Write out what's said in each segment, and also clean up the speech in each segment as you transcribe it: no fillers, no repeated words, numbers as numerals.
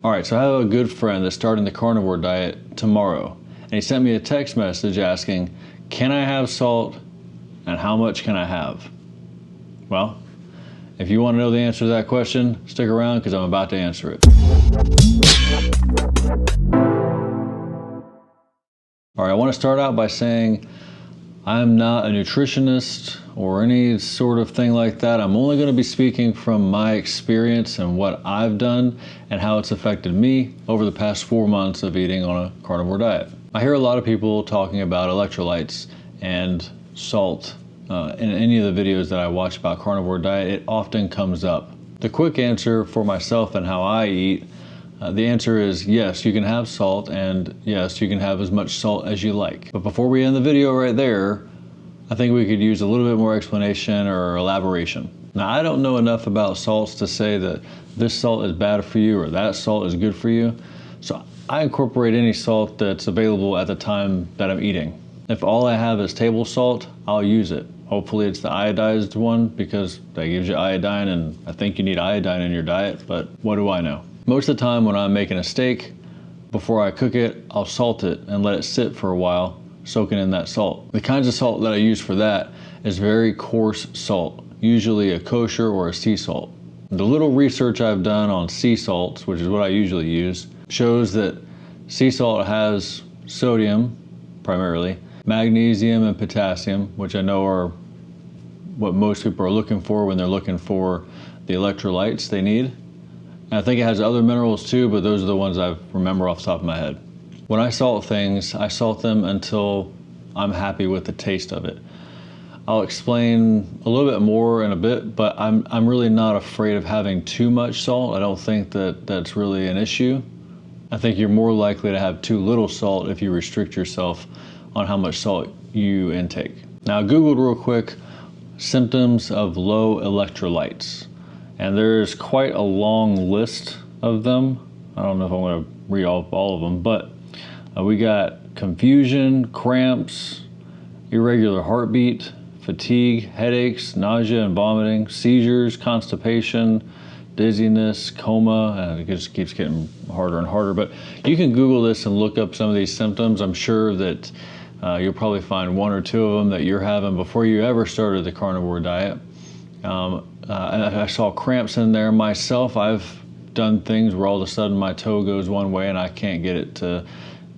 All right, so I have a good friend that's starting the carnivore diet tomorrow, and he sent me a text message asking, can I have salt and how much can I have? Well, if you want to know the answer to that question, stick around because I'm about to answer it. All right, I want to start out by saying I'm not a nutritionist or any sort of thing like that. I'm only going to be speaking from my experience and what I've done and how it's affected me over the past 4 months of eating on a carnivore diet. I hear a lot of people talking about electrolytes and salt. In any of the videos that I watch about carnivore diet, it often comes up. The quick answer for myself and how I eat, the answer is yes, you can have salt, and yes, you can have as much salt as you like. But before we end the video right there, I think we could use a little bit more explanation or elaboration. Now, I don't know enough about salts to say that this salt is bad for you or that salt is good for you. So I incorporate any salt that's available at the time that I'm eating. If all I have is table salt, I'll use it. Hopefully it's the iodized one because that gives you iodine, and I think you need iodine in your diet, but what do I know? Most of the time when I'm making a steak, before I cook it, I'll salt it and let it sit for a while, soaking in that salt. The kinds of salt that I use for that is very coarse salt, usually a kosher or a sea salt. The little research I've done on sea salts, which is what I usually use, shows that sea salt has sodium, primarily, magnesium and potassium, which I know are what most people are looking for when they're looking for the electrolytes they need. And I think it has other minerals too, but those are the ones I remember off the top of my head. When I salt things, I salt them until I'm happy with the taste of it. I'll explain a little bit more in a bit, but I'm really not afraid of having too much salt. I don't think that that's really an issue. I think you're more likely to have too little salt if you restrict yourself on how much salt you intake. Now, I Googled real quick symptoms of low electrolytes, and there's quite a long list of them. I don't know if I'm going to read all of them, but we got confusion, cramps, irregular heartbeat, fatigue, headaches, nausea and vomiting, seizures, constipation, dizziness, coma, and it just keeps getting harder and harder. But you can Google this and look up some of these symptoms. I'm sure that you'll probably find one or two of them that you're having before you ever started the carnivore diet. I saw cramps in there myself. I've done things where all of a sudden my toe goes one way and I can't get it to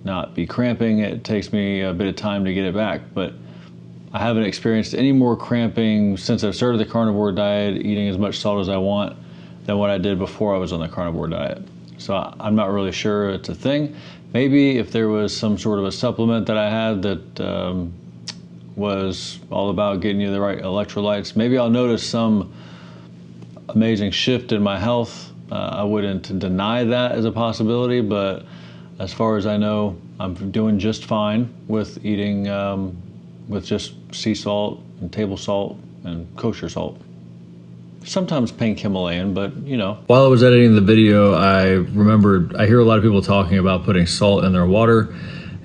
not be cramping. It takes me a bit of time to get it back, but I haven't experienced any more cramping since I've started the carnivore diet, eating as much salt as I want, than what I did before I was on the carnivore diet. So I'm not really sure it's a thing. Maybe if there was some sort of a supplement that I had that was all about getting you the right electrolytes, maybe I'll notice some amazing shift in my health. I wouldn't deny that as a possibility, but as far as I know, I'm doing just fine with eating with just sea salt and table salt and kosher salt. Sometimes pink Himalayan, but you know. While I was editing the video, I remembered I hear a lot of people talking about putting salt in their water,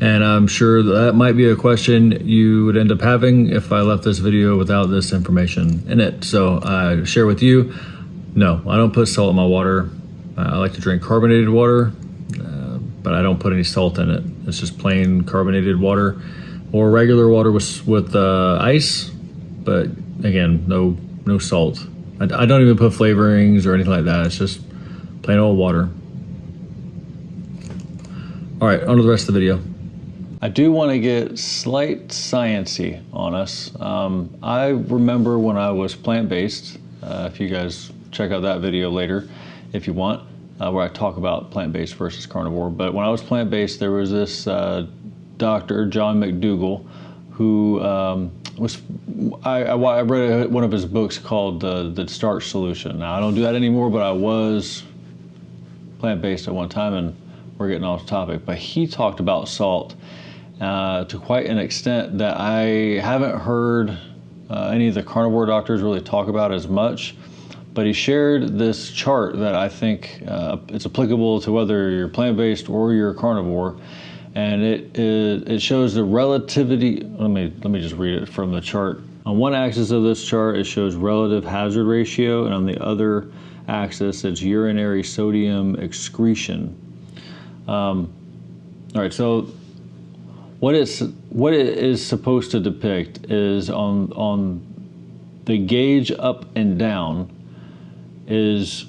and I'm sure that might be a question you would end up having if I left this video without this information in it. So I share with you, no, I don't put salt in my water. I like to drink carbonated water, but I don't put any salt in it. It's just plain carbonated water or regular water with ice, but again, no salt. I don't even put flavorings or anything like that. It's just plain old water. All right, on to the rest of the video. I do want to get slight sciencey on us. I remember when I was plant-based, if you guys check out that video later if you want, where I talk about plant-based versus carnivore. But when I was plant-based, there was this Dr. John McDougall who I read one of his books called The Starch Solution. Now, I don't do that anymore, but I was plant-based at one time, and we're getting off topic. But he talked about salt to quite an extent that I haven't heard any of the carnivore doctors really talk about as much. But he shared this chart that I think it's applicable to whether you're plant-based or you're carnivore. And it shows the relativity. Let me just read it from the chart. On one axis of this chart, it shows relative hazard ratio, and on the other axis, it's urinary sodium excretion. All right, so what it is supposed to depict is on the gauge up and down is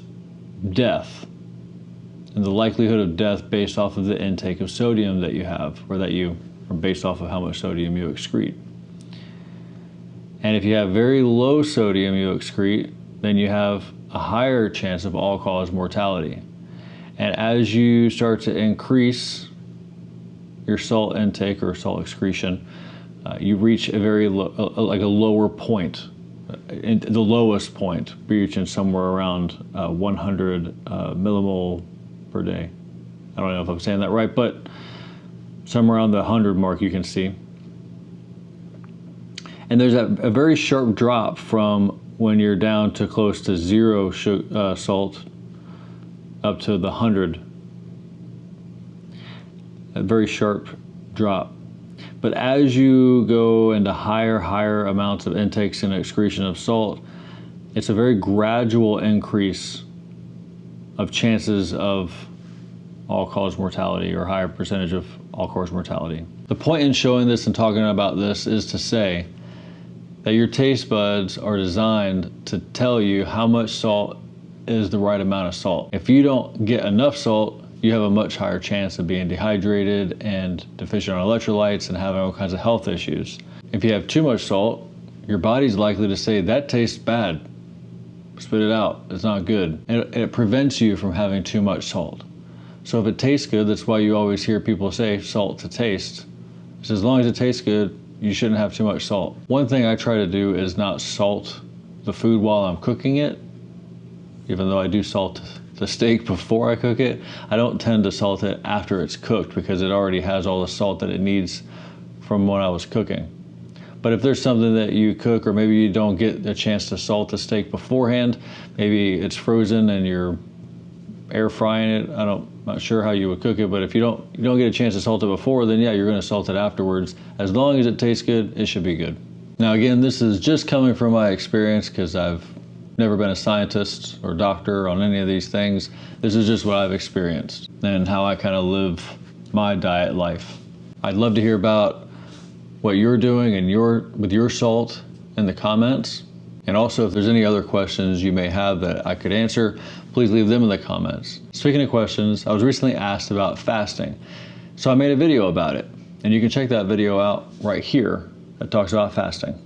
death, and the likelihood of death based off of the intake of sodium that you have, or based off of how much sodium you excrete. And if you have very low sodium you excrete, then you have a higher chance of all-cause mortality. And as you start to increase your salt intake or salt excretion, you reach a very like a lower point. The lowest point, reaching somewhere around 100 millimole per day. I don't know if I'm saying that right, but somewhere around the 100 mark you can see. And there's a very sharp drop from when you're down to close to zero salt up to the 100. A very sharp drop. But as you go into higher amounts of intakes and excretion of salt, it's a very gradual increase of chances of all-cause mortality, or higher percentage of all-cause mortality. The point in showing this and talking about this is to say that your taste buds are designed to tell you how much salt is the right amount of salt. If you don't get enough salt, you have a much higher chance of being dehydrated and deficient on electrolytes and having all kinds of health issues. If you have too much salt, your body's likely to say, that tastes bad. Spit it out, it's not good. And it prevents you from having too much salt. So if it tastes good, that's why you always hear people say salt to taste. So as long as it tastes good, you shouldn't have too much salt. One thing I try to do is not salt the food while I'm cooking it. Even though I do salt the steak before I cook it, I don't tend to salt it after it's cooked because it already has all the salt that it needs from when I was cooking. But if there's something that you cook, or maybe you don't get a chance to salt the steak beforehand, maybe it's frozen and you're air frying it, I'm not sure how you would cook it, but if you don't get a chance to salt it before, then yeah, you're gonna salt it afterwards. As long as it tastes good, it should be good. Now again, this is just coming from my experience because I've never been a scientist or doctor on any of these things. This is just what I've experienced and how I kind of live my diet life. I'd love to hear about what you're doing and with your salt in the comments. And also, if there's any other questions you may have that I could answer, please leave them in the comments. Speaking of questions, I was recently asked about fasting. So I made a video about it, and you can check that video out right here that talks about fasting.